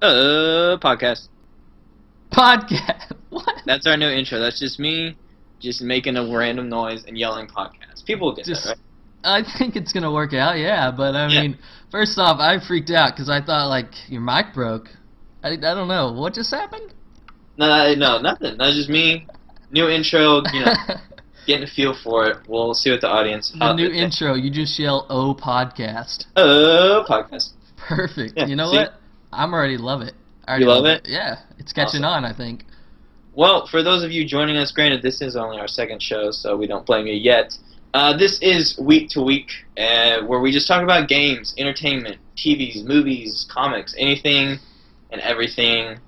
Podcast. Podcast. What? That's our new intro. That's just me just making a random noise and yelling podcast. People will get that, right? I think it's gonna work out, yeah. But I Yeah. mean, first off, I freaked out because I thought like your mic broke. I don't know what just happened. No, nothing. That's just me. New intro, getting a feel for it. We'll see what the audience... The new intro, you just yell "Oh Podcast." Podcast. Perfect. Yeah, You know see? what? I'm already love it. I already You love it? Yeah, it's catching Awesome. on, I think. Well, for those of you joining us, granted, this is only our second show, so we don't blame you yet. This is Week to Week, where we just talk about games, entertainment, TVs, movies, comics, anything and everything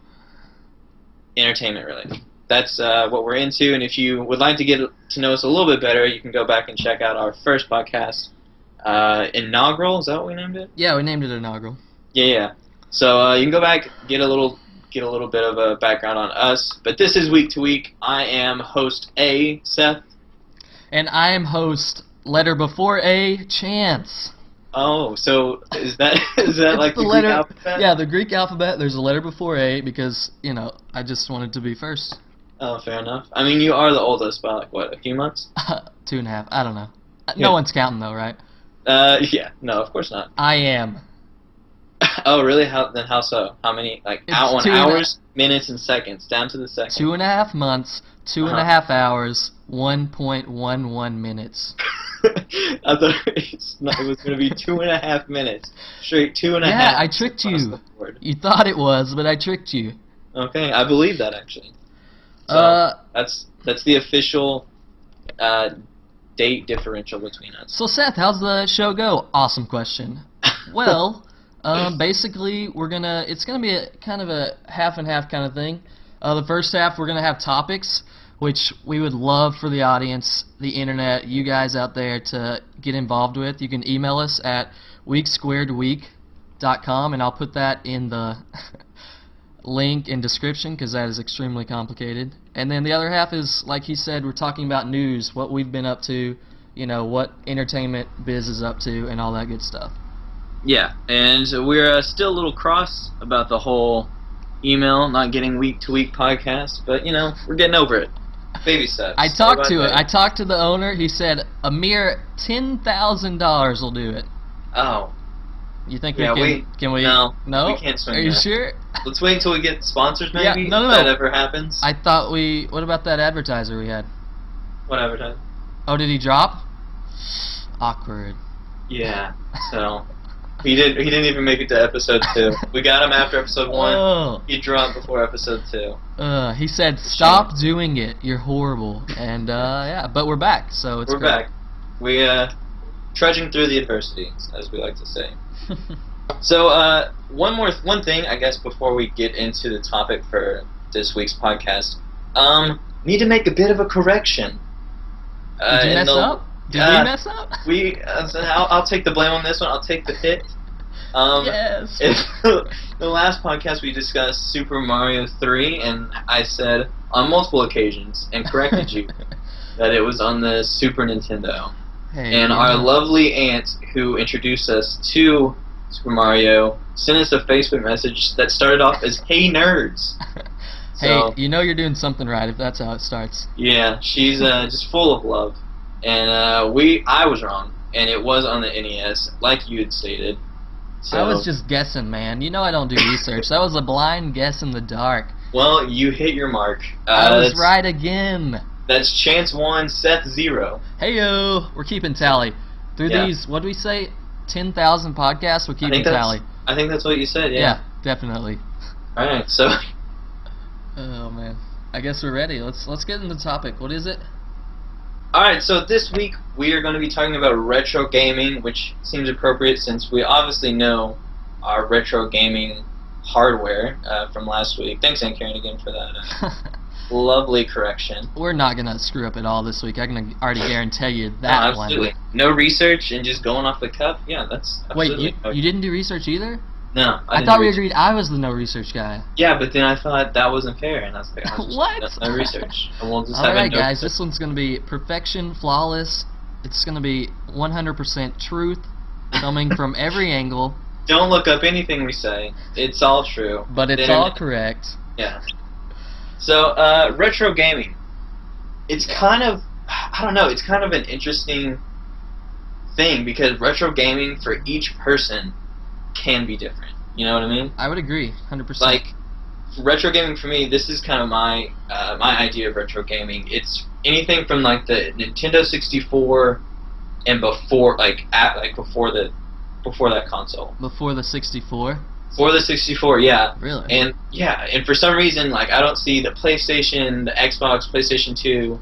entertainment related. That's what we're into, and if you would like to get to know us a little bit better, you can go back and check out our first podcast, Inaugural. Is that what we named it? Yeah, we named it Inaugural. Yeah. So you can go back, get a little bit of a background on us. But this is Week to Week. I am host A, Seth. And I am host, letter before A, Chance. Oh, so is that It's like the Greek letter, alphabet? Yeah, the Greek alphabet. There's a letter before A because, I just wanted to be first. Oh, fair enough. I mean, you are the oldest by, like, what, a few months? 2.5. I don't know. Yeah. No one's counting, though, right? Yeah. No, of course not. I am. Oh, really? How so? How many, like, It's on 2.5 hours, minutes, and seconds, down to the second? 2.5 months, 2.5 hours, 1.11 minutes. I thought it was going to be 2.5 minutes. Straight 2.5. Yeah, I tricked across you. the board. You thought it was, but I tricked you. Okay, I believe that, actually. So, that's the official date differential between us. So Seth, how's the show go? Awesome question. Well, basically it's gonna be a kind of a half and half kind of thing. The first half we're gonna have topics, which we would love for the audience, the internet, you guys out there to get involved with. You can email us at weeksquaredweek.com, and I'll put that in the link in description because that is extremely complicated. And then the other half is, like he said, we're talking about news, what we've been up to, what entertainment biz is up to, and all that good stuff. Yeah, and we're still a little cross about the whole email not getting Week to Week podcast, but we're getting over it. Baby steps. I talked to the owner. He said a mere $10,000 will do it. Oh. You think Yeah, we can? We no, no. we can't swing Are you that. sure? Let's wait until we get sponsors, Yeah, maybe. no. If that ever happens. I thought we. What about that advertiser we had? What advertising? Oh, did he drop? Awkward. Yeah. So he didn't even make it to episode 2. We got him after episode 1. Oh. He dropped before episode 2. He said, "Stop doing it. You're horrible." And yeah, but we're back, so it's We're great. back. We trudging through the adversity, as we like to say. So one thing, I guess, before we get into the topic for this week's podcast, need to make a bit of a correction. Did you mess up? Did we mess up? I'll take the blame on this one. I'll take the hit. Yes. The last podcast we discussed Super Mario 3, and I said on multiple occasions and corrected you that it was on the Super Nintendo. Hey, And our lovely aunt who introduced us to Super Mario sent us a Facebook message that started off as "Hey nerds." So, hey, you're doing something right if that's how it starts. yeah, she's just full of love, and I was wrong, and it was on the NES, like you had stated. So, I was just guessing, man. I don't do research. That was a blind guess in the dark. well, you hit your mark. I was That's- right again. That's Chance 1, Seth 0. Heyo, we're keeping tally. Through Yeah. these, what do we say, 10,000 podcasts, we're keeping tally. I think that's what you said. Yeah. Definitely. All right. So. Oh man, I guess we're ready. Let's get into the topic. What is it? Alright, so this week we are going to be talking about retro gaming, which seems appropriate since we obviously know our retro gaming hardware from last week. Thanks, Aunt Karen, again for that lovely correction. We're not gonna screw up at all this week. I can already guarantee you No, that absolutely. one. No research and just going off the cuff. Yeah, that's Wait, absolutely you didn't do research either? No, I didn't thought do we research. agreed I was the no research guy. Yeah, but then I thought that wasn't fair, and I was like, What? No research. And we'll just have Alright a no guys, this one's gonna be perfection, flawless. It's gonna be 100% truth, coming from every angle. Don't look up anything we say. It's all true. But it's all correct. Yeah. So, retro gaming. It's kind of, I don't know, it's kind of an interesting thing because retro gaming for each person can be different. You know what I mean? I would agree, 100%. Like, retro gaming for me, this is kind of my my idea of retro gaming. It's anything from like the Nintendo 64 and before, before that console. Before the 64? For the 64, yeah. Really? And for some reason, like, I don't see the PlayStation, the Xbox, PlayStation 2,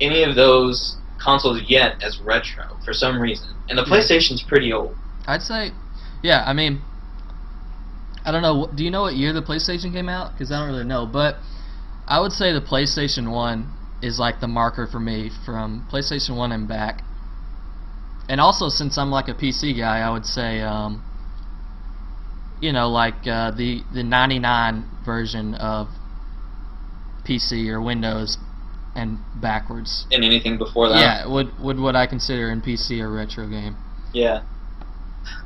any of those consoles yet as retro for some reason. And the PlayStation's pretty old. I'd say, yeah, I mean, I don't know, do you know what year the PlayStation came out? Because I don't really know, but I would say the PlayStation 1 is like the marker for me from PlayStation 1 and back. And also, since I'm like a PC guy, I would say, you know, like the 99 version of PC or Windows and backwards. And anything before that? Yeah, would what I consider in PC a retro game. Yeah.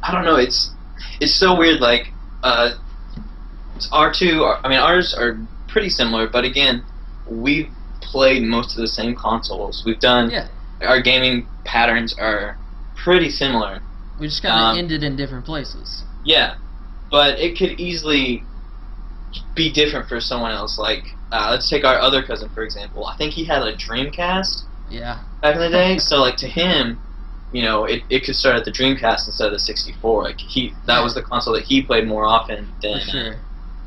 I don't know, it's so weird, like, ours are pretty similar, but again, we've played most of the same consoles. We've done, our gaming patterns are pretty similar. We just kind of ended in different places. Yeah. But it could easily be different for someone else. Like, let's take our other cousin, for example. I think he had a Dreamcast back in the day. So, like, to him, you know, it could start at the Dreamcast instead of the 64. Like, that was the console that he played more often than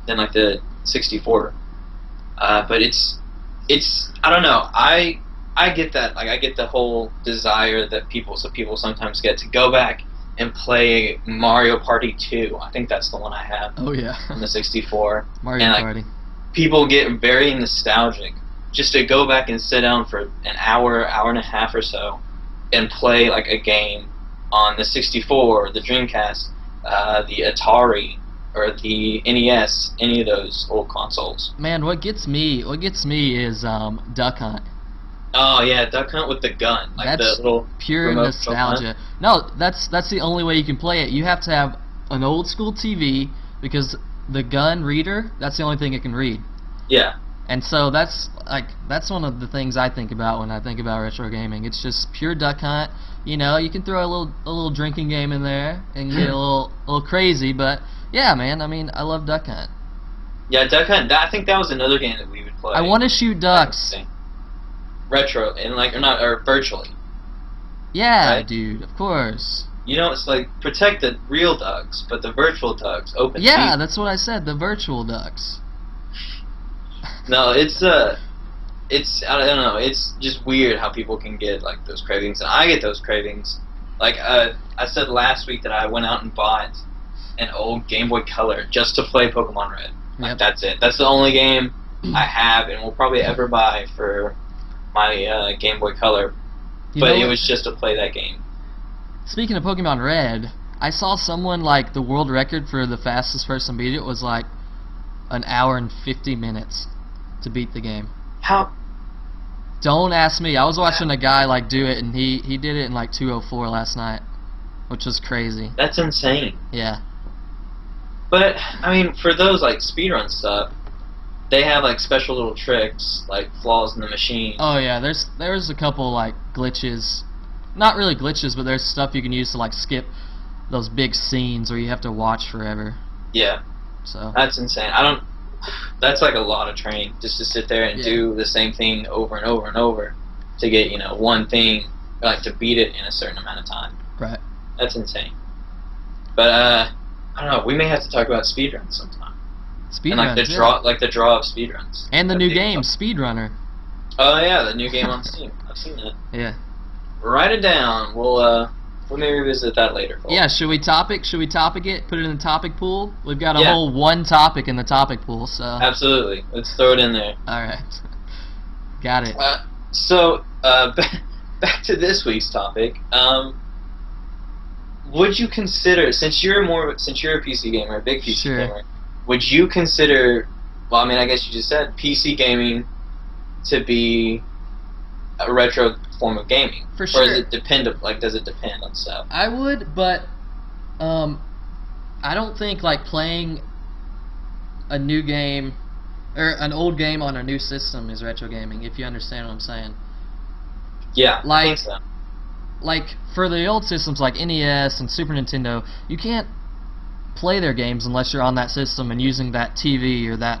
like, the 64. But it's I don't know. I get that. Like, I get the whole desire that people sometimes get to go back and play Mario Party 2. I think that's the one I have. Oh, yeah. On the 64. Mario Party. People get very nostalgic just to go back and sit down for an hour and a half or so and play like a game on the 64, the Dreamcast, the Atari, or the NES, any of those old consoles. Man, what gets me is Duck Hunt. Oh yeah, Duck Hunt with the gun, like that's the little pure nostalgia. No, that's the only way you can play it. You have to have an old school TV because the gun reader, that's the only thing it can read. Yeah. And so that's one of the things I think about when I think about retro gaming. It's just pure Duck Hunt. You know, you can throw a little drinking game in there and get a little crazy, but yeah, man. I mean, I love Duck Hunt. Yeah, Duck Hunt. I think that was another game that we would play. I want to shoot ducks. Retro and or virtually. Yeah, right? Dude, of course. You know, it's like protect the real ducks, but the virtual ducks open. Yeah, that's what I said. The virtual ducks. No, it's I don't know. It's just weird how people can get like those cravings, and I get those cravings. Like I said last week that I went out and bought an old Game Boy Color just to play Pokemon Red. Like that's it. That's the only game I have and will probably ever buy for my Game Boy Color, but it was just to play that game. Speaking of Pokemon Red, I saw someone like the world record for the fastest person beat it was like an hour and 50 minutes to beat the game. How? Don't ask me. I was watching a guy like do it, and he did it in like 2:04 last night, which was crazy. That's insane. Yeah. But I mean, for those like speedrun stuff, they have like special little tricks, like flaws in the machine. Oh yeah, there's a couple like glitches, not really glitches, but there's stuff you can use to like skip those big scenes where you have to watch forever. Yeah. So that's insane. That's like a lot of training just to sit there and do the same thing over and over and over to get, you know, one thing, like to beat it in a certain amount of time. Right. That's insane. But I don't know. We may have to talk about speedruns sometime. Speedruns, like the draw of speedruns. And the new game, Speedrunner. Oh yeah, the new game on Steam. I've seen that. Yeah. Write it down. We may revisit that later. Folks. Yeah, should we topic it? Put it in the topic pool? We've got a whole one topic in the topic pool, so... Absolutely. Let's throw it in there. Alright. Got it. So, back to this week's topic. Would you consider, since you're a PC gamer, a big PC gamer, would you consider, well, I mean, I guess you just said PC gaming to be a retro form of gaming? For sure. Or does it depend on stuff? I would, but I don't think like playing a new game or an old game on a new system is retro gaming. If you understand what I'm saying. Yeah, Like, I think so. Like for the old systems like NES and Super Nintendo, you can't play their games unless you're on that system and using that TV or that,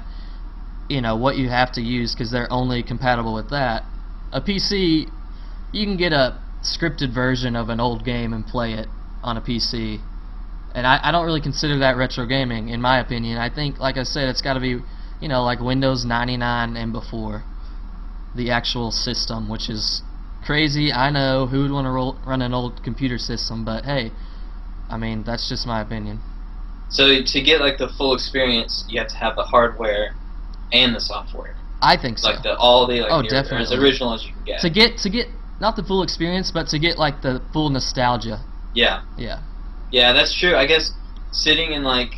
what you have to use because they're only compatible with that. A PC, you can get a scripted version of an old game and play it on a PC. And I don't really consider that retro gaming, in my opinion. I think, like I said, it's got to be, like Windows 99 and before. The actual system, which is crazy. I know, who would want to run an old computer system, but hey, I mean, that's just my opinion. So to get like the full experience, you have to have the hardware and the software. I think so. Like definitely. As original as you can get. To get not the full experience, but to get like the full nostalgia. Yeah. Yeah. Yeah, that's true. I guess sitting in like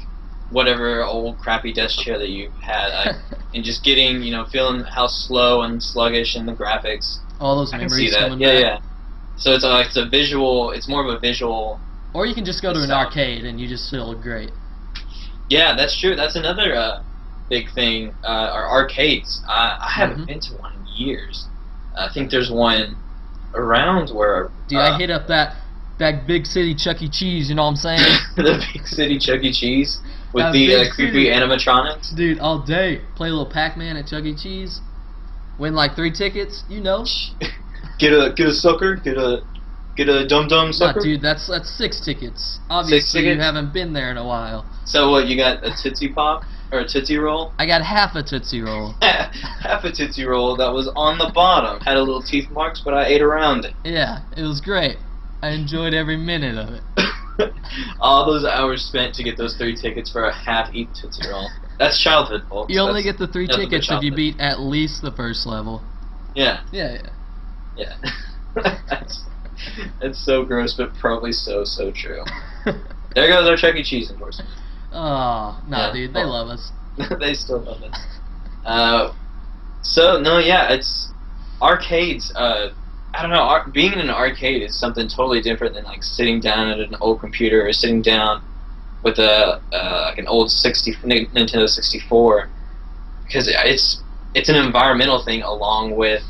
whatever old crappy desk chair that you had, and just getting, feeling how slow and sluggish in the graphics. All those I memories can see that. coming Yeah, back. yeah. So it's a visual. It's more of a visual. Or you can just go to an arcade and you just feel great. Yeah, that's true. That's another big thing. Are arcades. I haven't been to one in years. I think there's one around where. Dude, I hit up that big city Chuck E. Cheese. You know what I'm saying? The big city Chuck E. Cheese with That the big creepy city. animatronics. Dude, all day. Play a little Pac-Man at Chuck E. Cheese. Win like 3 tickets. Get a sucker. Get a dum sucker. Nah, dude, that's 6 tickets. Obviously, 6 tickets? you haven't been there in a while. So what? You got a Tootsie Pop or a Tootsie Roll? I got half a Tootsie Roll. Half a Tootsie Roll that was on the bottom. Had a little teeth marks, but I ate around it. Yeah, it was great. I enjoyed every minute of it. All those hours spent to get those 3 tickets for a half-eaten Tootsie Roll. That's childhood, folks. You only get the 3 nothing but tickets if you childhood. beat at least the first level. Yeah. Yeah. Yeah. That's so gross, but probably so true. There goes our Chuck E. Cheese endorsement. Oh, nah, Yeah. dude, they love us. They still love us. It's arcades. I don't know. Being in an arcade is something totally different than like sitting down at an old computer or sitting down with like an old Nintendo 64, because it's an environmental thing along with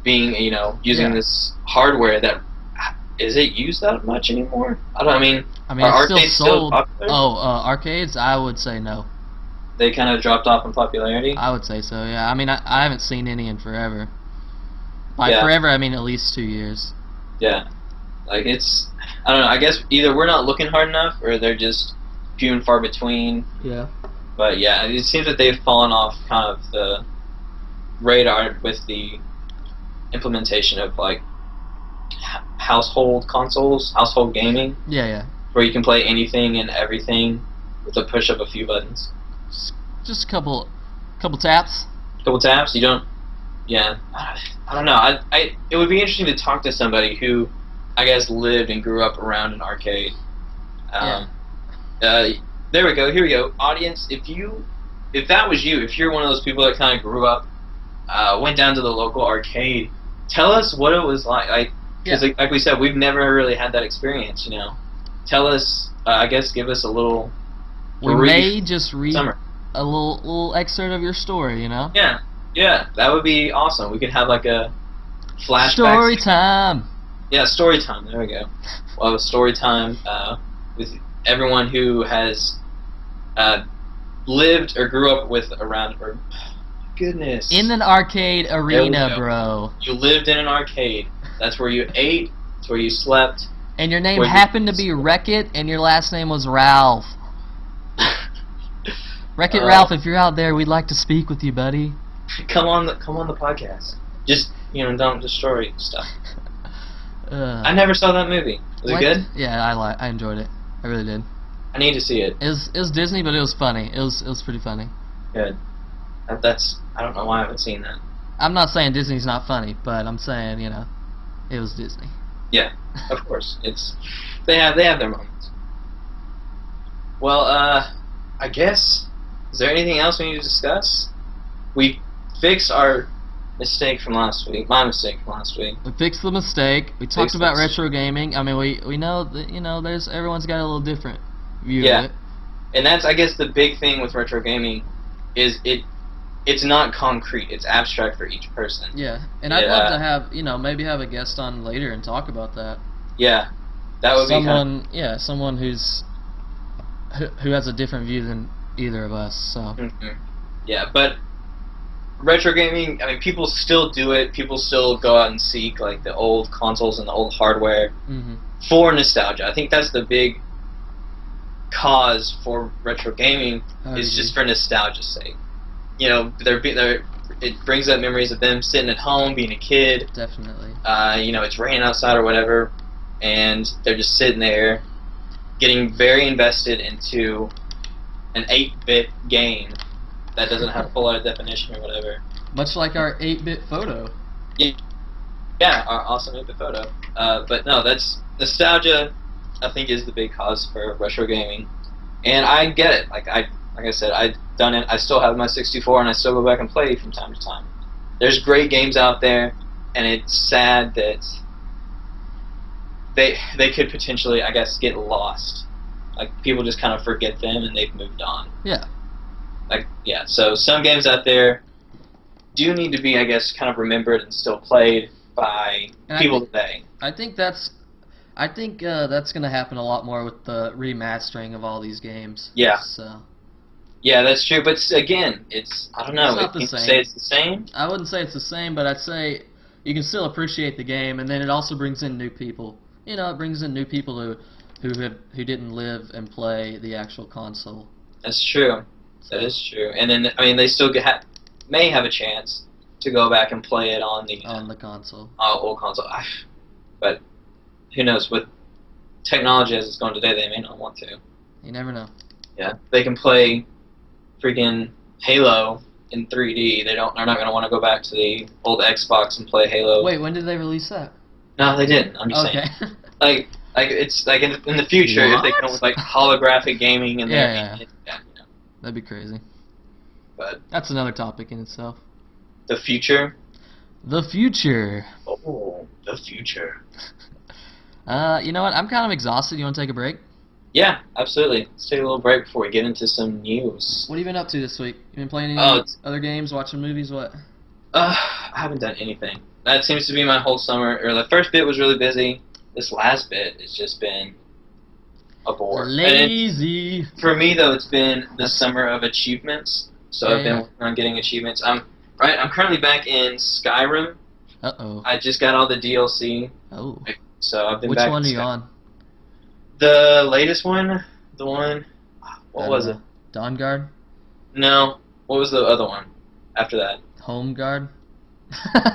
being using this hardware that is it used that much anymore? I mean, are it's still arcades sold. popular? Arcades? I would say no. They kind of dropped off in popularity. I would say so, yeah. I mean, I haven't seen any in forever. By Yeah. forever, I mean at least 2 years. Yeah, like I don't know. I guess either we're not looking hard enough, or they're just few and far between. Yeah. But yeah, it seems that they've fallen off kind of the radar with the implementation of like household consoles, household gaming, Yeah. where you can play anything and everything with a push of a few buttons. Just a couple taps. Couple taps. You don't. Yeah, I don't know. It would be interesting to talk to somebody who, I guess, lived and grew up around an arcade. There we go. Here we go. Audience, if that was you, if you're one of those people that kind of grew up, went down to the local arcade, tell us what it was like. Because like we said, we've never really had that experience. Tell us. I guess give us a little. We may just read summer. a little excerpt of your story. Yeah, that would be awesome. We could have like a flashback. Story time. Yeah, story time. There we go. We'll have a story time with everyone who has lived or grew up with around. Or goodness. In an arcade arena, go. bro. You lived in an arcade. That's where you ate. That's where you slept. And your name happened to be Wreck-It, and your last name was Ralph. Wreck-It Ralph, if you're out there, we'd like to speak with you, buddy. Come on the podcast. Just don't destroy stuff. I never saw that movie. Was it good? Yeah, I enjoyed it. I really did. I need to see it. It was Disney, but it was funny. It was pretty funny. Good. I don't know why I haven't seen that. I'm not saying Disney's not funny, but I'm saying it was Disney. Yeah, of course. They have their moments. Well, I guess, is there anything else we need to discuss? We fixed our mistake from last week. My mistake from last week. We fixed the mistake. We talked about retro gaming. I mean, we know that everyone's got a little different view of it. And that's, I guess, the big thing with retro gaming is it's not concrete. It's abstract for each person. Yeah, and I'd love to have, maybe have a guest on later and talk about that. Yeah, that would be someone who has a different view than either of us. So. Mm-hmm. Yeah, but retro gaming, I mean, people still do it. People still go out and seek like the old consoles and the old hardware for nostalgia. I think that's the big cause for retro gaming is just for nostalgia's sake. It brings up memories of them sitting at home, being a kid. Definitely. It's raining outside or whatever, and they're just sitting there, getting very invested into an 8-bit game that doesn't have full out definition or whatever. Much like our 8-bit photo. Yeah, our awesome 8-bit photo. But no, that's nostalgia. I think is the big cause for retro gaming, and I get it. Like I said, I've done it. I still have my 64, and I still go back and play from time to time. There's great games out there, and it's sad that they could potentially, I guess, get lost. Like people just kind of forget them, and they've moved on. Yeah. So some games out there do need to be, I guess, kind of remembered and still played by people today. I think that's going to happen a lot more with the remastering of all these games. Yeah. So. Yeah, that's true. But again, I don't know. It's not the same. Say it's the same? I wouldn't say it's the same, but I'd say you can still appreciate the game, and then it also brings in new people. It brings in new people who didn't live and play the actual console. That's true. That is true. And then, I mean, they still may have a chance to go back and play it on the console. Old console. But who knows? With technology as it's going today, they may not want to. You never know. Yeah, they can play freaking Halo in 3D. They're not going to want to go back to the old Xbox and play Halo. Wait, when did they release that? No, they didn't. I'm just saying. Like it's like in the future if they come with like holographic gaming and yeah. That'd be crazy. But that's another topic in itself. The future. The future. Oh, the future. You know what? I'm kind of exhausted. You want to take a break? Yeah, absolutely. Let's take a little break before we get into some news. What have you been up to this week? You been playing any other games, watching movies, what? I haven't done anything. That seems to be my whole summer. Or the first bit was really busy. This last bit has just been a bore. Lazy. For me, though, it's been the summer of achievements. So I've been working on getting achievements. I'm currently back in Skyrim. Uh-oh. I just got all the DLC. Oh. So I've been Which back. Which one are you on? The latest one. The one. What was it? Dawn Guard? No. What was the other one after that? Home Guard?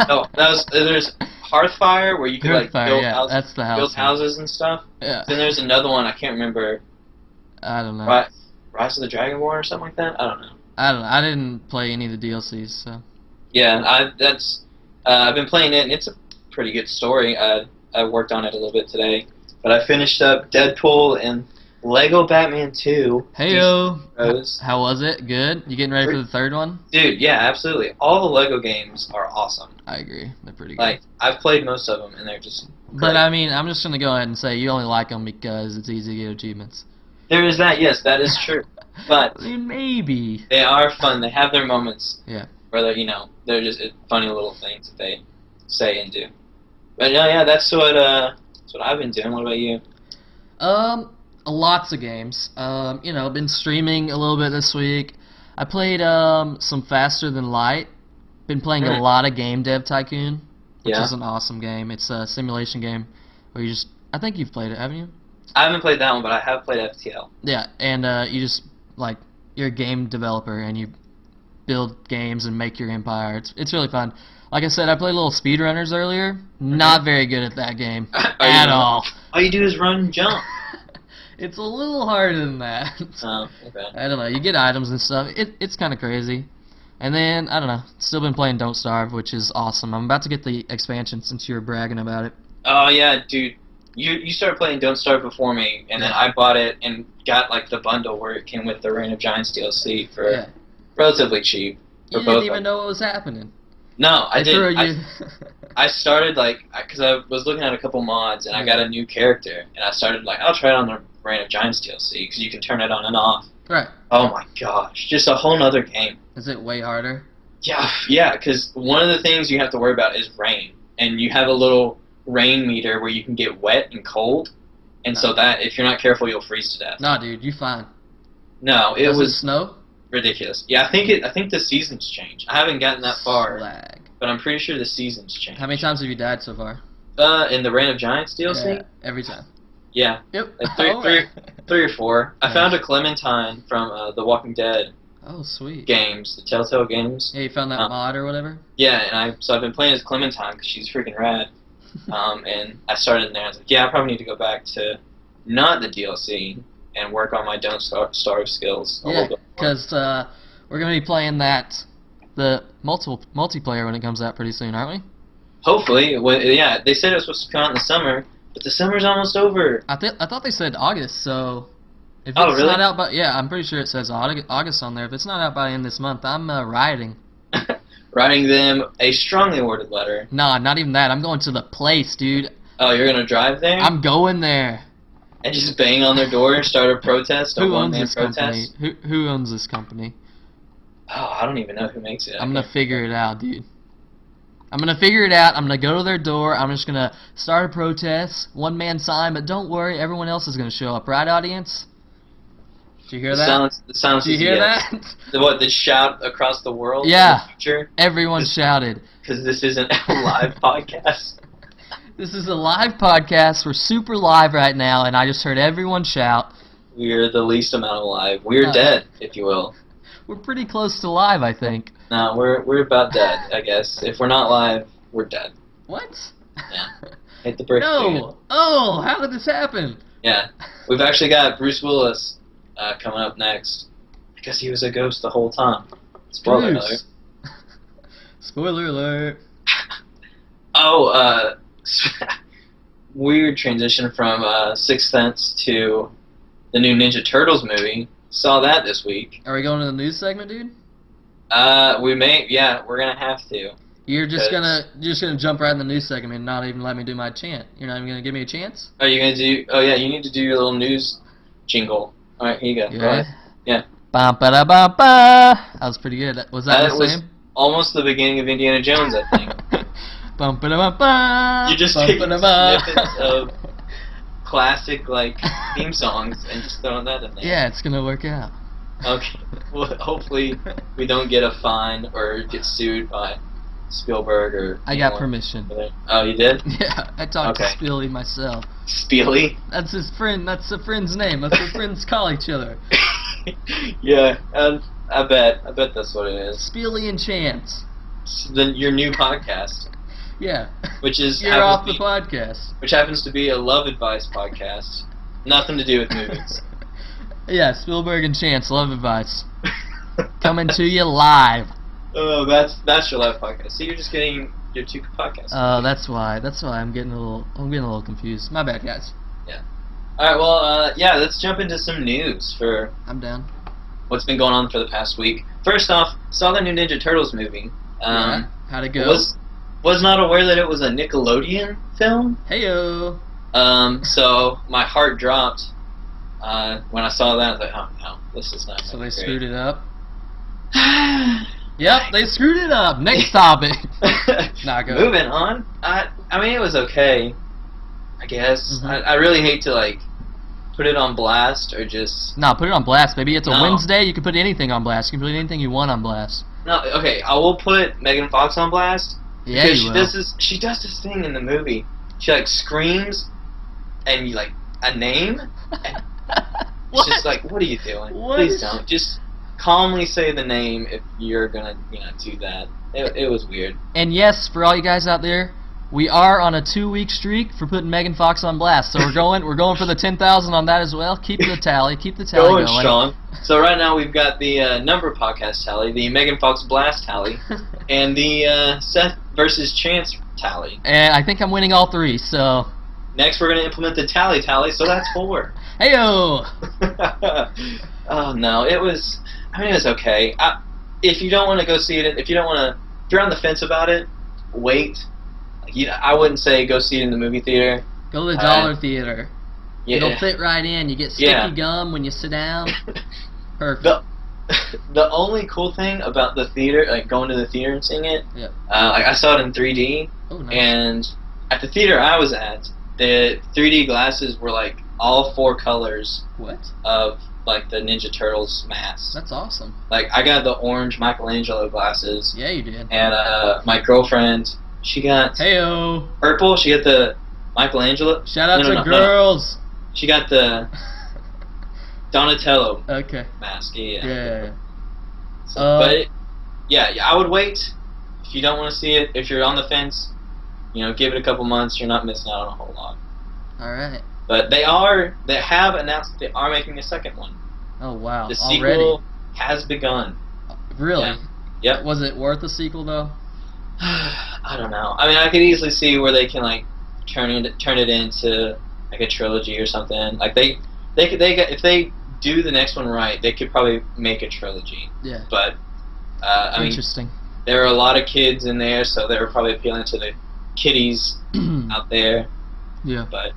No, there's Hearthfire where you could like build houses, that's the house build houses and stuff. Yeah. Then there's another one I can't remember. I don't know. Rise of the Dragonborn or something like that. I don't know. I didn't play any of the DLCs, so. Yeah, I've been playing it and it's a pretty good story. I worked on it a little bit today, but I finished up Deadpool and Lego Batman 2. Heyo. How was it? Good? You getting ready for the third one? Dude, yeah, absolutely. All the Lego games are awesome. I agree. They're pretty good. Like, I've played most of them, and they're just great. But, I mean, I'm just going to go ahead and say you only like them because it's easy to get achievements. There is that, yes, that is true. But I mean, maybe. They are fun. They have their moments. Yeah. Where they're just funny little things that they say and do. But, yeah, that's what I've been doing. What about you? Lots of games. Been streaming a little bit this week. I played some Faster Than Light. Been playing a lot of Game Dev Tycoon, which is an awesome game. It's a simulation game where I think you've played it, haven't you? I haven't played that one, but I have played FTL. Yeah, and you just you're a game developer and you build games and make your empire. It's really fun. Like I said, I played little speedrunners earlier. Not very good at that game at all. All you do is run and jump. It's a little harder than that. Oh, okay. I don't know. You get items and stuff. It's kind of crazy. And then, I don't know. Still been playing Don't Starve, which is awesome. I'm about to get the expansion since you were bragging about it. Oh, yeah, dude. You started playing Don't Starve before me, and then I bought it and got, the bundle where it came with the Reign of Giants DLC for relatively cheap. You didn't even know what was happening. No, I didn't. I started, because I was looking at a couple mods, and I got a new character, and I started, I'll try it on the Reign of Giants DLC, because you can turn it on and off. Right. Oh my gosh, just a whole nother game. Is it way harder? Yeah, because one of the things you have to worry about is rain, and you have a little rain meter where you can get wet and cold, and so that if you're not careful, you'll freeze to death. Nah, dude, you fine. No, it Does was it snow? ridiculous. Yeah, I think the seasons changed. I haven't gotten that far, Slag. but I'm pretty sure the seasons changed. How many times have you died so far? In the Reign of Giants DLC? Yeah, every time. Yeah. Yep. Like three or four. I Nice. found a Clementine from the Walking Dead Oh, sweet. games, the Telltale games. Yeah, you found that mod or whatever? Yeah, and I've been playing as Clementine because she's freaking rad. And I started in there. I was like, yeah, I probably need to go back to not the DLC and work on my Don't Starve skills a Yeah, little bit more. because we're going to be playing the multiplayer when it comes out pretty soon, aren't we? Hopefully, yeah, they said it was supposed to come out in the summer, but the summer's almost over. I thought they said August, so if it's Oh, really? not out by I'm pretty sure it says August on there. If it's not out by the end of this month, I'm rioting. Writing them a strongly worded letter. Nah, not even that. I'm going to the place, dude. Oh, you're gonna drive there I'm going there. and just bang on their door and start a protest, a Who owns one-man this company? protest? Who owns this company? Oh, I don't even know who makes it. I'm gonna figure it out, dude. I'm gonna figure it out. I'm gonna go to their door. I'm just gonna start a protest, one-man sign. But don't worry, everyone else is gonna show up, right, audience? Did you hear that? It sounds. Did you hear yes. that? The shout across the world? Yeah. In the future? Everyone shouted. Because this isn't a live podcast. This is a live podcast. We're super live right now, and I just heard everyone shout. We're the least amount of live. We're dead, if you will. We're pretty close to live, I think. No, we're about dead, I guess. If we're not live, we're dead. What? Yeah. Hit the brick. No. Oh, how did this happen? Yeah. We've actually got Bruce Willis coming up next. Because he was a ghost the whole time. Spoiler alert. Bruce. Spoiler alert. Oh, weird transition from Sixth Sense to the new Ninja Turtles movie. Saw that this week. Are we going to the news segment, dude? We're gonna have to. You're just gonna jump right in the news segment and not even let me do my chant. You're not even gonna give me a chance? Are you gonna do? Oh yeah, you need to do your little news jingle. All right, here you go. You Go ready? ahead. Yeah. Ba ba da ba ba. That was pretty good. Was that the was same? almost the beginning of Indiana Jones, I think. Bum ba da ba ba. You just bum take ba da ba. snippets of classic like theme songs and just throwing that in there. Yeah, it's gonna work out. Okay. Well, hopefully we don't get a fine or get sued by Spielberg or. I got anyone permission. over there. Oh, you did? Yeah, I talked Okay. to Spilly myself. Spiely? That's his friend. That's a friend's name. That's what friends call each other. Yeah, I bet that's what it is. Spilly and Chance. Then your new podcast, Yeah. which is You're off the podcast. which happens to be a love advice podcast, nothing to do with movies. Yeah, Spielberg and Chance, love advice. Coming to you live. Oh, that's your live podcast. So you're just getting your two podcasts. That's why I'm getting a little confused. My bad, guys. All right, well, let's jump into some news for I'm down. what's been going on for the past week. First off, saw the new Ninja Turtles movie. Yeah. How'd it go? Was not aware that it was a Nickelodeon film. Heyo. So my heart dropped when I saw that. I was like, oh no, this is not. So they great. screwed it up. Yep, they screwed it up. Next topic. Nah, go. Moving on. I mean, it was okay. I guess. Mhm. I really hate to like put it on blast or just. Nah, put it on blast, baby. It's a No. Wednesday. You can put anything on blast. You can put anything you want on blast. No, okay. I will put Megan Fox on blast. Yeah, Because you will. she does this thing in the movie. She like screams, and you like a name. And it's just like, what are you doing? What? Please don't. Just calmly say the name if you're gonna, do that. It was weird. And yes, for all you guys out there, we are on a 2-week streak for putting Megan Fox on blast. So we're going for the 10,000 on that as well. Keep the tally Going going. strong. So right now we've got the number podcast tally, the Megan Fox blast tally, and the Seth versus Chance tally. And I think I'm winning all 3. So, Next we're gonna implement the tally, so that's 4. heyo. Oh no, it was okay. If you don't want to go see it, if you're on the fence about it, wait. I wouldn't say go see it in the movie theater. Go to the dollar theater. Yeah. It'll fit right in. You get sticky Yeah. gum when you sit down. Perfect. The only cool thing about the theater, like going to the theater and seeing it, Yep. like I saw it in 3D, Oh, nice. and at the theater I was at, the 3D glasses were like all 4 colors What? of like the Ninja Turtles masks. That's awesome. Like I got the orange Michelangelo glasses, Yeah, you did. and my girlfriend, she got Heyo. purple. She got the Michelangelo. Shout out No, to no, no. girls. She got the Donatello Okay. mask. Yeah. Yeah. So, yeah, I would wait. If you don't want to see it, if you're on the fence, give it a couple months. You're not missing out on a whole lot. All right. But they have announced that they are making a second one. Oh wow. The Already. sequel has begun. Really? Yeah. Yep. Was it worth a sequel though? I don't know. I mean, I could easily see where they can like turn it into like a trilogy or something. Like if they do the next one right, they could probably make a trilogy. Yeah. But I mean, Interesting. there are a lot of kids in there, so they were probably appealing to the kiddies out there. Yeah. But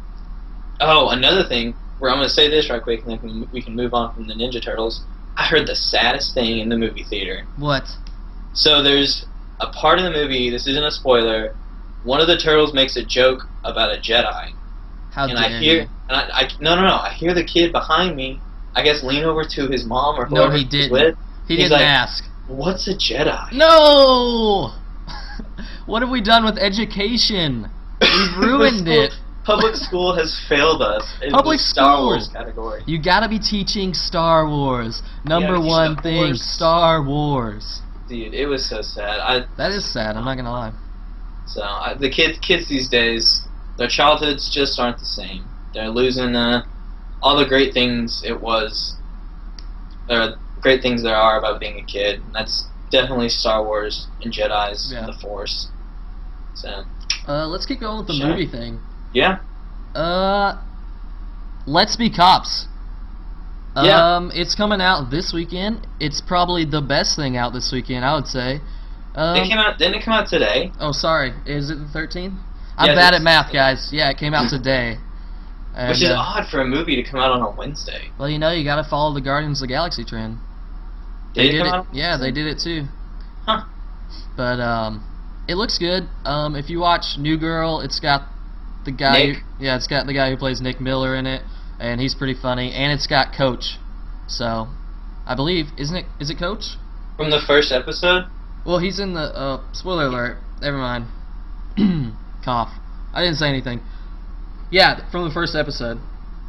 another thing, where I'm going to say this right quick, and then we can move on from the Ninja Turtles. I heard the saddest thing in the movie theater. What? So there's a part of the movie. This isn't a spoiler. One of the turtles makes a joke about a Jedi, How and dare I hear, you? and no, I hear the kid behind me. I guess lean over to his mom or No, whoever he he's didn't. with. He He's didn't like, ask. "What's a Jedi?" No! What have we done with education? We've ruined it. Public school has failed us in Public the Star school. Wars category. You gotta be teaching Star Wars. Number teach one the thing, Force. Star Wars. Dude, it was so sad. That is sad, I'm not gonna lie. The kids these days, their childhoods just aren't the same. They're losing all the great things great things there are about being a kid. And that's definitely Star Wars and Jedis Yeah. and the Force. So Let's keep going with the Sure. movie thing. yeah, Let's Be Cops. Yeah. It's coming out this weekend. It's probably the best thing out this weekend, I would say. didn't it come out today? Oh, sorry. Is it the 13th? I'm Yeah, bad this- at math, guys. Yeah, it came out today. And, Which is odd for a movie to come out on a Wednesday. well, you gotta follow the Guardians of the Galaxy trend. Did it come out? Yeah, they did it too. Huh. But it looks good. If you watch New Girl, it's got the guy. Nick? It's got the guy who plays Nick Miller in it, and he's pretty funny. And it's got Coach. So, I believe is it Coach? From the first episode? Well, he's in the spoiler alert. Never mind. Cough. I didn't say anything. Yeah, from the first episode.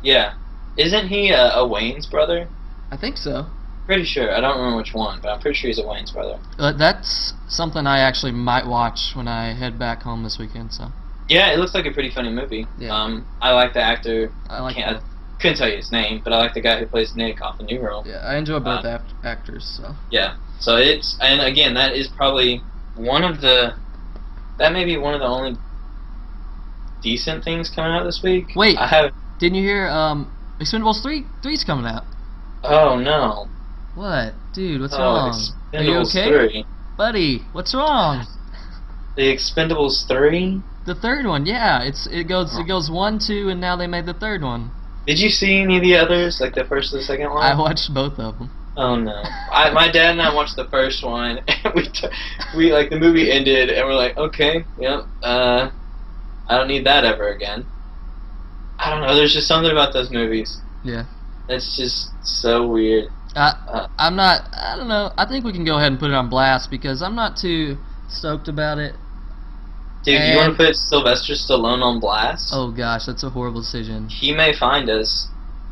Yeah. Isn't he a Wayne's brother? I think so. Pretty sure. I don't remember which one, but I'm pretty sure he's a Wayne's brother. That's something I actually might watch when I head back home this weekend. So. Yeah, it looks like a pretty funny movie. Yeah. I like the actor. I like. I couldn't tell you his name, but I like the guy who plays Nick off of New Girl. Yeah, I enjoy both actors. So. Yeah. So and again, that is probably that may be one of the only decent things coming out this week. Wait. I Didn't you hear Expendables 3's coming out? Oh no. What? Dude, what's wrong? Are you Expendables okay? 3. Buddy, what's wrong? The Expendables 3? The third one, yeah. It goes 1, 2, and now they made the third one. Did you see any of the others, like the first or the second one? I watched both of them. Oh no! My dad and I watched the first one, and we like the movie ended, and we're like, okay, yep, I don't need that ever again. I don't know. There's just something about those movies. Yeah. That's just so weird. I'm not. I don't know. I think we can go ahead and put it on blast because I'm not too stoked about it. Dude, you want to put Sylvester Stallone on blast? Oh gosh, that's a horrible decision. He may find us,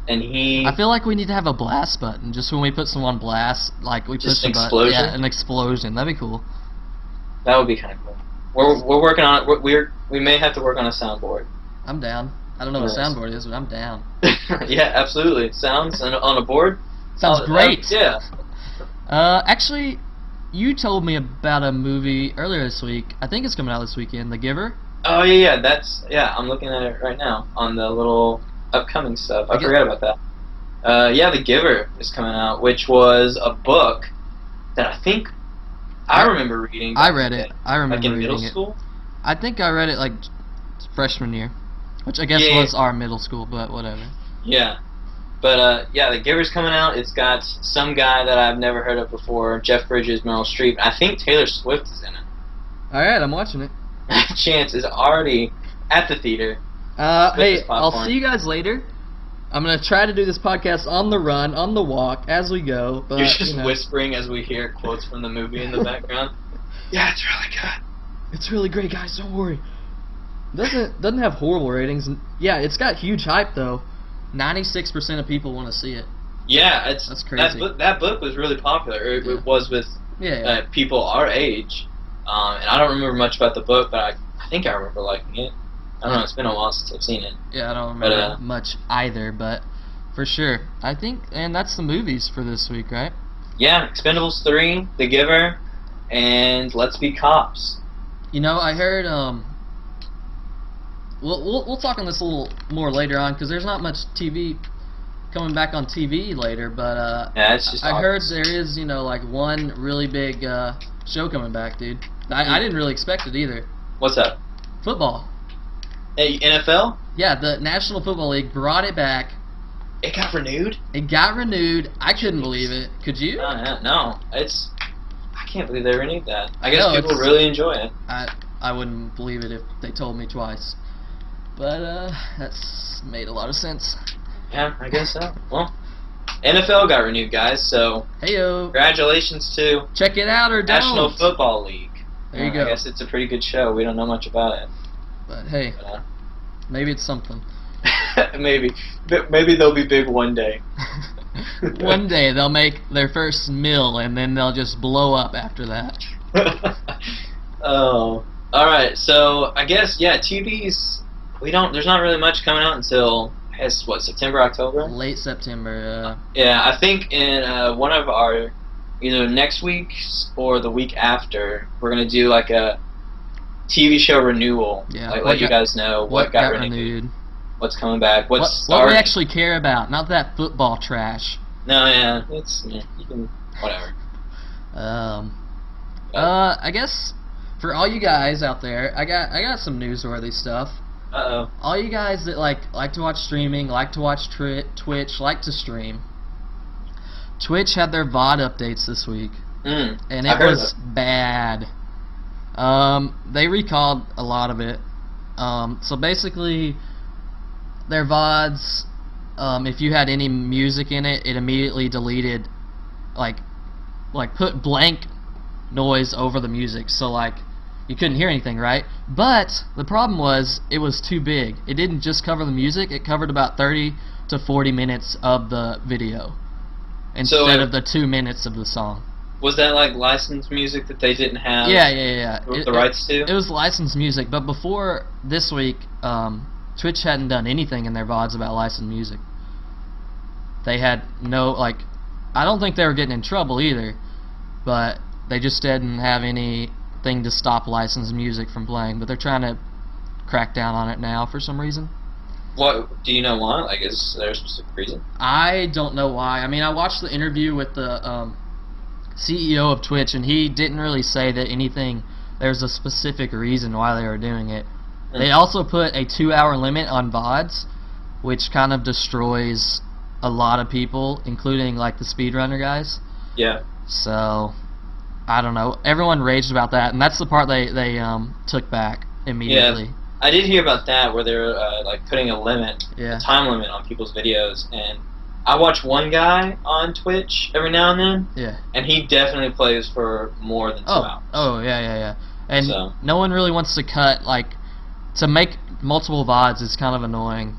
and I feel like we need to have a blast button. Just when we put someone on blast, like we Just push an the button. explosion? Yeah, an explosion. That'd be cool. That would be kind of cool. We're working on it. We may have to work on a soundboard. I'm down. I don't know what a Nice. soundboard is, but I'm down. Yeah, absolutely. Sounds on a board. Sounds great. Yeah. Actually, you told me about a movie earlier this week. I think it's coming out this weekend. The Giver. Oh yeah. I'm looking at it right now on the little upcoming stuff. I forgot about that. Yeah, The Giver is coming out, which was a book that I think I remember reading. I read it. I remember like in reading middle it. school. I think I read it like freshman year, which I guess Yeah. was our middle school, but whatever. Yeah. But yeah, The Giver's coming out. It's got some guy that I've never heard of before, Jeff Bridges, Meryl Streep. I think Taylor Swift is in it. All right, I'm watching it. Chance is already at the theater. Hey, I'll see you guys later. I'm going to try to do this podcast on the run, on the walk, as we go. But, You're just whispering as we hear quotes from the movie in the background. Yeah, it's really good. It's really great, guys. Don't worry. Doesn't have horrible ratings. Yeah, it's got huge hype, though. 96% of people want to see it. Yeah, that's crazy. That book was really popular. It was with people our age. And I don't remember much about the book, but I think I remember liking it. I don't know, it's been a while since I've seen it. Yeah, I don't remember much either, but for sure. I think, and that's the movies for this week, right? Yeah, Expendables 3, The Giver, and Let's Be Cops. You know, I heard, we'll talk on this a little more later on, because there's not much TV coming back on TV later, but yeah, it's just I heard there is, you know, like one really big show coming back, dude. I didn't really expect it either. What's that? Football. Hey, NFL? Yeah, the National Football League brought it back. It got renewed? It got renewed. I couldn't believe it. Could you? No. I can't believe they renewed that. I guess people really enjoy it. I wouldn't believe it if they told me twice. But that's made a lot of sense. Yeah, I guess so. Well, NFL got renewed, guys, so heyo. Congratulations to check it out or don't. National Football League. There you go. I guess it's a pretty good show. We don't know much about it. But hey, maybe it's something. Maybe they'll be big one day. One day they'll make their first mill, and then they'll just blow up after that. Oh, all right. So I guess TV's. There's not really much coming out until September, October. Late September. Yeah, I think in one of our either next week or the week after, we're gonna do like a TV show renewal. Yeah, let you guys know what got renewed, what's coming back, what we actually care about, not that football trash. No, yeah, you can whatever. I guess for all you guys out there, I got some newsworthy stuff. Uh-oh. All you guys that like to watch streaming, like to watch Twitch, like to stream. Twitch had their VOD updates this week, and it was bad. They recalled a lot of it. So basically, their VODs, if you had any music in it, it immediately deleted, like put blank noise over the music. So you couldn't hear anything, right? But the problem was it was too big. It didn't just cover the music; it covered about 30 to 40 minutes of the video instead of the 2 minutes of the song. Was that licensed music that they didn't have? Yeah. The rights to? It was licensed music, but before this week, Twitch hadn't done anything in their VODs about licensed music. They had no, I don't think they were getting in trouble either, but they just didn't have anything to stop licensed music from playing, but they're trying to crack down on it now for some reason. What, do you know why? Is there a specific reason? I don't know why. I mean, I watched the interview with the, CEO of Twitch, and he didn't really say that there's a specific reason why they were doing it. They also put a 2-hour limit on VODs, which kind of destroys a lot of people, including the speedrunner guys. Yeah. So, I don't know. Everyone raged about that, and that's the part they took back immediately. Yeah, I did hear about that, where they're putting a limit, a time limit on people's videos, and I watch one guy on Twitch every now and then. Yeah. And he definitely plays for more than 2 hours. Oh, yeah. And no one really wants to cut, to make multiple VODs is kind of annoying.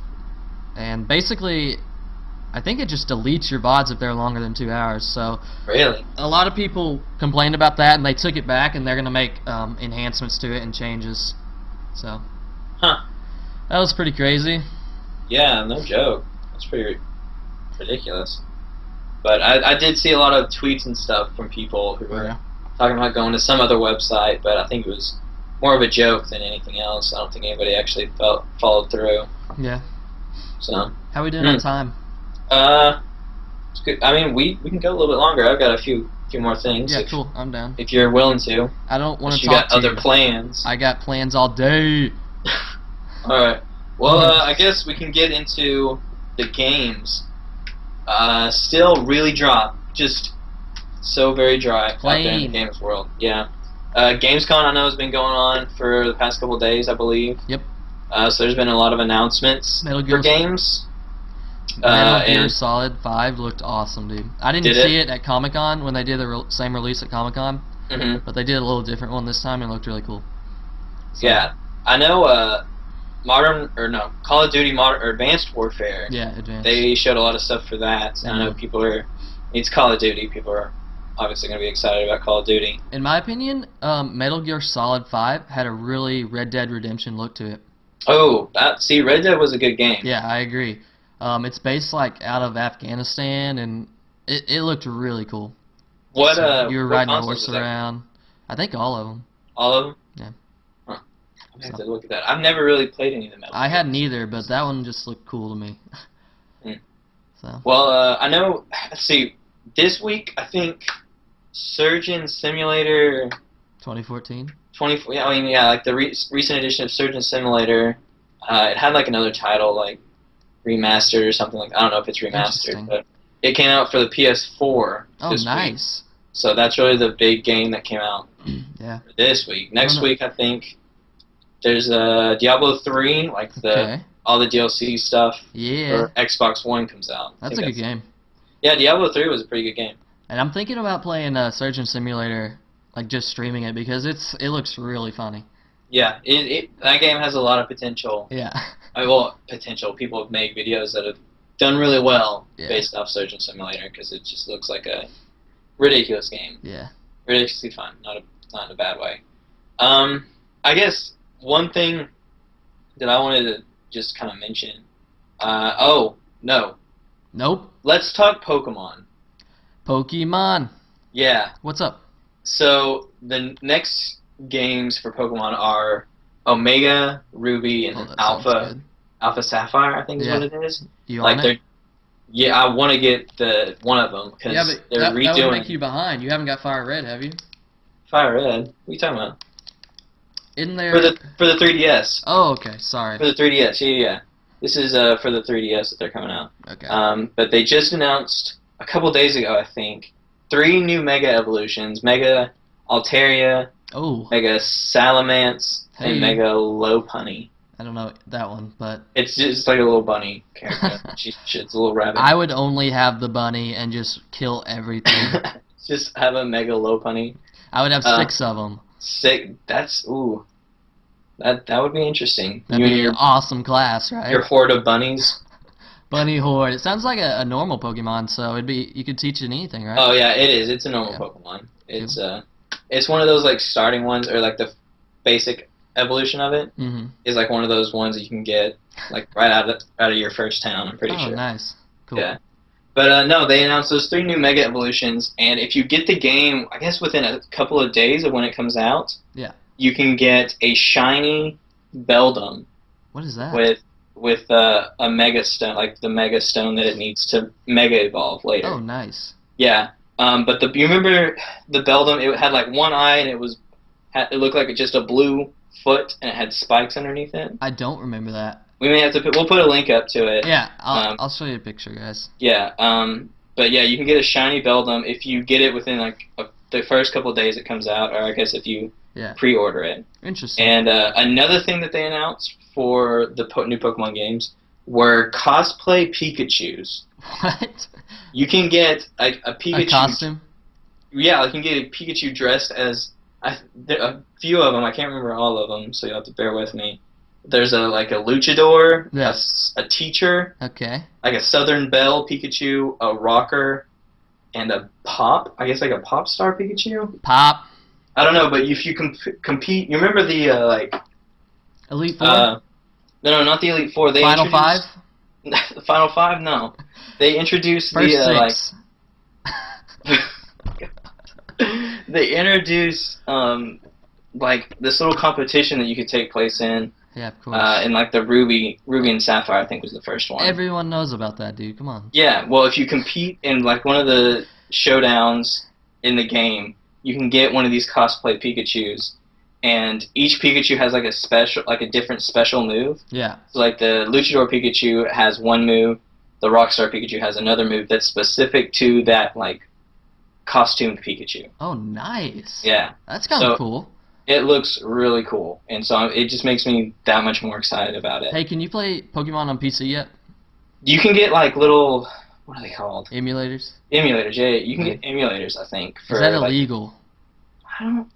And basically, I think it just deletes your VODs if they're longer than 2 hours. So really? A lot of people complained about that, and they took it back, and they're going to make enhancements to it and changes. So. Huh. That was pretty crazy. Yeah, no joke. That's pretty ridiculous. But I did see a lot of tweets and stuff from people who were talking about going to some other website, but I think it was more of a joke than anything else. I don't think anybody actually followed through. Yeah. So. How are we doing on time? It's good. I mean, we can go a little bit longer. I've got a few more things. Yeah, cool. I'm down. If you're willing to. I don't want to talk to you. You got other plans. I got plans all day. Alright. Well, I guess we can get into the games. Still really dry. Just so very dry out there in the Plain. games world. Yeah. Gamescom, I know, has been going on for the past couple of days, I believe. Yep. So there's been a lot of announcements Metal for Gear- games. Metal Gear and Solid 5 looked awesome, dude. I didn't Did see it? it at Comic-Con when they did the same release at Comic-Con, Mhm. but they did a little different one this time and it looked really cool. So, Yeah, I know. Call of Duty Modern or Advanced Warfare. Yeah, Advanced. They showed a lot of stuff for that. And I know Mhm. people are. It's Call of Duty. People are obviously going to be excited about Call of Duty. In my opinion, Metal Gear Solid 5 had a really Red Dead Redemption look to it. Oh, see, Red Dead was a good game. Yeah, I agree. It's based like out of Afghanistan, and it looked really cool. What So you were what riding a consoles horse was that? around. I think all of them. All of them? Yeah. Huh. I'm gonna have to look at that. I've never really played any of the Metal I Gear hadn't games. either, but that one just looked cool to me. Hmm. So Well, I know. Let's see. This week, I think Surgeon Simulator 2014. 20. Yeah, I mean, yeah, like the recent edition of Surgeon Simulator. It had like another title, like remastered or something like. I don't know if it's remastered, Interesting. but it came out for the PS4 Oh, this week. nice. So that's really the big game that came out Yeah. this week. Next know. week, I think there's Diablo 3, like Okay. all the DLC stuff Yeah. for Xbox One comes out. I That's a think good game. Yeah, Diablo 3 was a pretty good game. And I'm thinking about playing Surgeon Simulator, like just streaming it because it looks really funny. Yeah, that game has a lot of potential. Yeah. Potential. People have made videos that have done really well Yeah. based off Surgeon Simulator because it just looks like a ridiculous game. Yeah. Ridiculously fun, not in a bad way. I guess one thing that I wanted to just kind of mention. Nope. Let's talk Pokemon. Pokemon. Yeah. What's up? So the next games for Pokemon are Omega Ruby and Oh, that sounds good. Alpha Sapphire, I think is Yeah. what it is. You Like on they're it? Yeah, I want to get one of them because Yeah, but they're that would redoing make you behind. You haven't got Fire Red, have you? Fire Red. What are you talking about? Isn't there? For the 3DS. Oh, okay. Sorry. For the 3DS, yeah. This is for the 3DS that they're coming out. Okay. But they just announced a couple days ago, I think, 3 new Mega Evolutions: Mega Altaria, Oh, Mega Salamence, Hey. and Mega Lopunny. I don't know that one, but It's just like a little bunny character. It's a little rabbit. I would only have the bunny and just kill everything. Just have a Mega Lopunny. I would have Uh, 6 of them. Sick. That would be interesting. That'd You be and an awesome class, right? your horde of bunnies. Bunny horde. It sounds like a normal Pokemon, so you could teach it anything, right? Oh yeah, it is. It's a normal Yeah. Pokemon. It's one of those like starting ones or like the basic evolution of it Mm-hmm. is like one of those ones that you can get like right out of your first town. I'm pretty Oh, sure. nice. Cool. Yeah. But no, they announced those 3 new Mega Evolutions, and if you get the game, I guess within a couple of days of when it comes out, Yeah. you can get a shiny Beldum What is that? with a Mega Stone, like the Mega Stone that it needs to Mega Evolve later. Oh, nice. Yeah. But you remember the Beldum? It had like one eye, and it looked like just a blue foot, and it had spikes underneath it. I don't remember that. We may have to we'll put a link up to it. Yeah, I'll show you a picture, guys. Yeah. But yeah, you can get a shiny Beldum if you get it within like the first couple of days it comes out, or I guess if you Yeah. pre-order it. Interesting. And another thing that they announced for the new Pokemon games were cosplay Pikachus. What? You can get like a Pikachu. A costume? Yeah, you can get a Pikachu dressed as a few of them. I can't remember all of them, so you'll have to bear with me. There's a luchador, Yeah. a teacher, Okay. like a Southern Belle Pikachu, a rocker, and a pop. I guess like a pop star Pikachu. Pop. I don't know, but if you compete, you remember the Elite Four? no, not the Elite Four. They Final Five? The Final Five? No, they introduced First the 6. they introduced like this little competition that you could take place in. Yeah, of course. In like the Ruby and Sapphire, I think was the first one. Everyone knows about that, dude. Come on. Yeah, well, if you compete in like one of the showdowns in the game, you can get one of these cosplay Pikachus, and each Pikachu has like a different special move. Yeah. So like the Luchador Pikachu has one move, the Rockstar Pikachu has another move that's specific to that, like, costumed Pikachu. Oh, nice. Yeah. That's kind of cool. It looks really cool, and so it just makes me that much more excited about it. Hey, can you play Pokemon on PC yet? You can get, like, little... What are they called? Emulators? Emulators, yeah. You can get emulators, I think. Is that illegal? I don't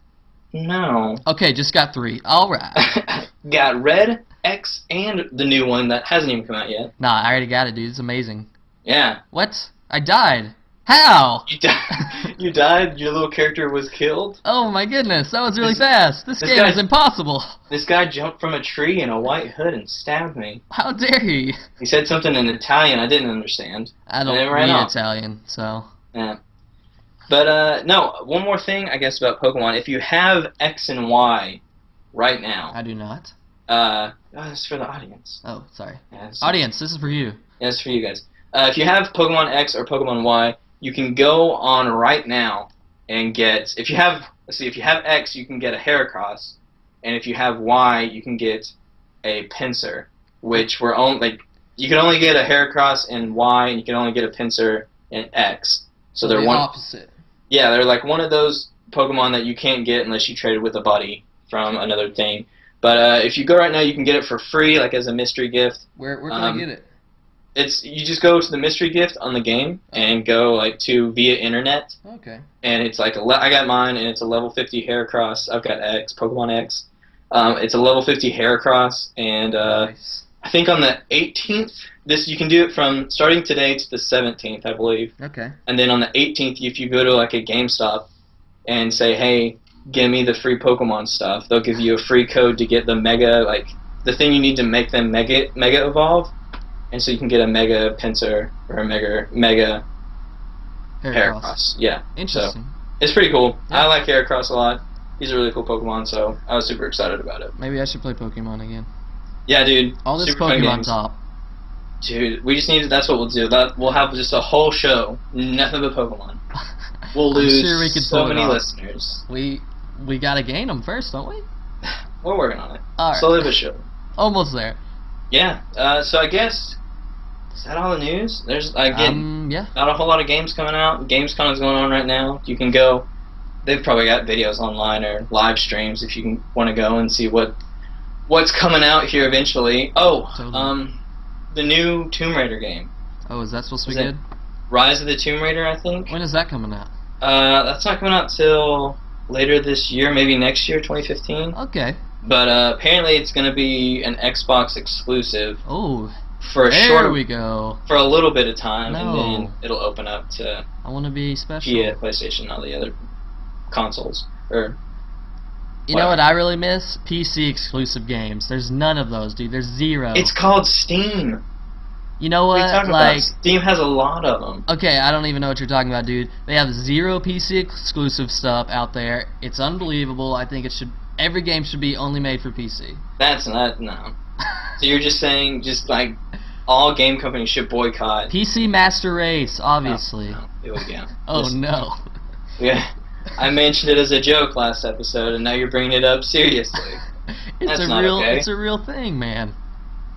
know. Okay, just got 3. All right. Got Red, X, and the new one that hasn't even come out yet. Nah, I already got it, dude. It's amazing. Yeah. What? I died. How? You died? You died? Your little character was killed? Oh my goodness, that was really fast. This game is impossible. This guy jumped from a tree in a white hood and stabbed me. How dare he? He said something in Italian I didn't understand. I don't read Italian, so... Yeah. But, no, one more thing, I guess, about Pokemon. If you have X and Y right now... I do not. It's for the audience. Oh, sorry. Yeah, audience, this is for you. Yeah, it's for you guys. If you have Pokemon X or Pokemon Y, you can go on right now and get... If you have X, you can get a Heracross. And if you have Y, you can get a Pinsir. Which were only... you can only get a Heracross in Y, and you can only get a Pinsir in X. So they're the opposite. Yeah, they're like one of those Pokemon that you can't get unless you trade it with a buddy from another thing. But if you go right now, you can get it for free, like as a mystery gift. Where can I get it? You just go to the mystery gift on the game and go like to via internet. Okay. And it's like I got mine, and it's a level 50 Heracross. I've got X, Pokemon X. It's a level 50 Heracross, and nice. I think on the 18th, you can do it from starting today to the 17th, I believe. Okay. And then on the 18th, if you go to like a GameStop and say, hey, give me the free Pokemon stuff, they'll give you a free code to get the Mega, like the thing you need to make them Mega Evolve. And so you can get a Mega Pinsir or a Mega Heracross. Yeah. Interesting. So, it's pretty cool. Yeah. I like Heracross a lot. He's a really cool Pokemon, so I was super excited about it. Maybe I should play Pokemon again. Yeah, dude. All this Pokemon talk. Dude, we just need. That's what we'll do. We'll have just a whole show, nothing but Pokemon. We'll lose so many listeners. We gotta gain them first, don't we? We're working on it. All right. Slowly but surely. Almost there. Yeah. So I guess is that all the news? There's yeah. Not a whole lot of games coming out. Gamescom is going on right now. You can go. They've probably got videos online or live streams if you want to go and see what's coming out here eventually. Oh, totally. The new Tomb Raider game. Oh, is that supposed to be good? Rise of the Tomb Raider, I think. When is that coming out? That's not coming out till later this year, maybe next year, 2015. Okay. But apparently it's going to be an Xbox exclusive. Oh, for we go. For a little bit of time, No. and then it'll open up to I want to be special. PlayStation, all the other consoles. Or you know what I really miss? PC exclusive games. There's none of those, dude. There's zero. It's called Steam. You know what? What are you talking about? Steam has a lot of them. Okay, I don't even know what you're talking about, dude. They have zero PC exclusive stuff out there. It's unbelievable. I think every game should be only made for PC. That's not no. So you're just saying like all game companies should boycott PC Master Race, obviously. No. Yeah. Oh no. Yeah. I mentioned it as a joke last episode, and now you're bringing it up seriously. It's a real thing, man.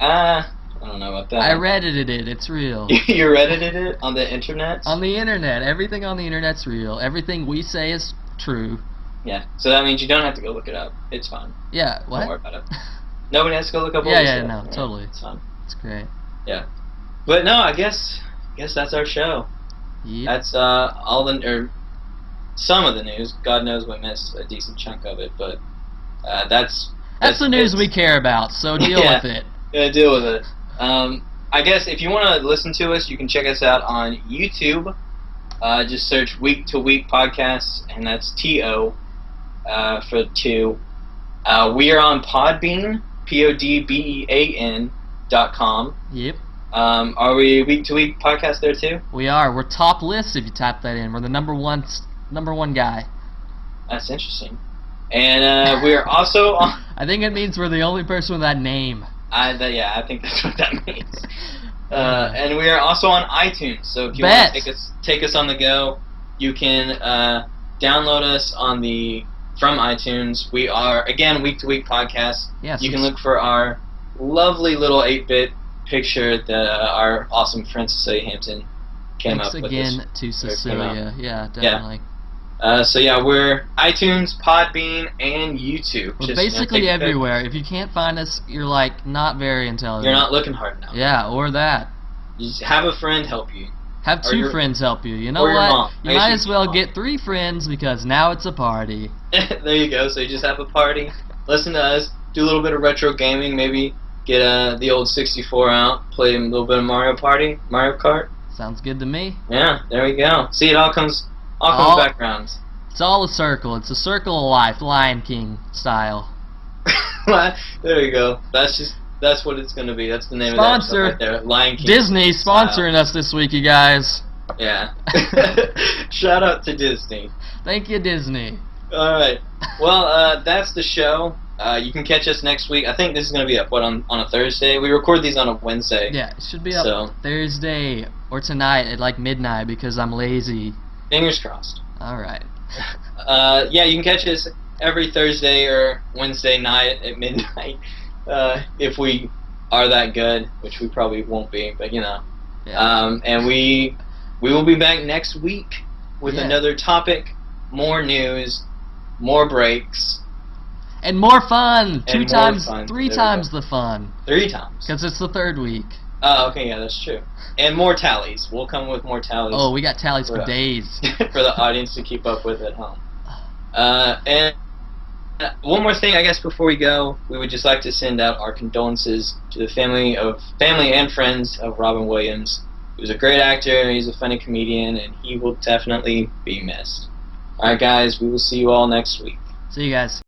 I don't know about that. I reddited it. It's real. You reddited it on the internet? On the internet. Everything on the internet's real. Everything we say is true. Yeah. So that means you don't have to go look it up. It's fine. Yeah. What? Don't worry about it. Nobody has to go look up. Totally. It's fine. It's great. Yeah. But no, I guess that's our show. Yep. That's some of the news. God knows we missed a decent chunk of it, but that's the news we care about. So deal with it. Yeah, deal with it. I guess if you want to listen to us, you can check us out on YouTube. Just search Week to Week Podcasts, and that's TO for 2. We are on Podbean, podbean.com. Yep. Are we Week to Week Podcast there too? We are. We're top list if you tap that in. We're the number one guy. That's interesting. And we are also on... I think it means we're the only person with that name. I think that's what that means. And we are also on iTunes, so if you want to take us on the go, you can download us from iTunes. We are, again, Week to Week Podcast. Yes. You can look for our lovely little 8-bit picture that our awesome friend Cecilia Hampton came Thanks up with. again to Cecilia. Yeah, definitely. So yeah, we're iTunes, Podbean, and YouTube. We're basically everywhere. If you can't find us, you're like not very intelligent. You're not looking hard enough. Yeah, or that. You just have a friend help you. Have two friends help you. You know or your what? mom. You might as well get 3 friends because now it's a party. There you go. So you just have a party, listen to us, do a little bit of retro gaming, maybe get the old 64 out, play a little bit of Mario Kart. Sounds good to me. Yeah, there we go. See, it all comes back around. It's all a circle. It's a circle of life, Lion King style. There you go. That's what it's gonna be. That's the name of that episode right there. Lion King. Disney sponsoring us this week, you guys. Yeah. Shout out to Disney. Thank you, Disney. All right. Well, that's the show. You can catch us next week. I think this is gonna be up on a Thursday. We record these on a Wednesday. Yeah, it should be up Thursday or tonight at like midnight because I'm lazy. Fingers crossed. All right. Yeah, you can catch us every Thursday or Wednesday night at midnight. If we are that good, which we probably won't be, but you know. Yeah. And we will be back next week with another topic, more news, more breaks. And more fun! And 3 times the fun. 3 times. Because it's the 3rd week. Oh, okay, yeah, that's true. And more tallies. We'll come with more tallies. Oh, we got tallies for days. For the audience to keep up with at home. And one more thing, I guess, before we go, we would just like to send out our condolences to the family and friends of Robin Williams. He was a great actor, he's a funny comedian, and he will definitely be missed. Alright, guys, we will see you all next week. See you guys.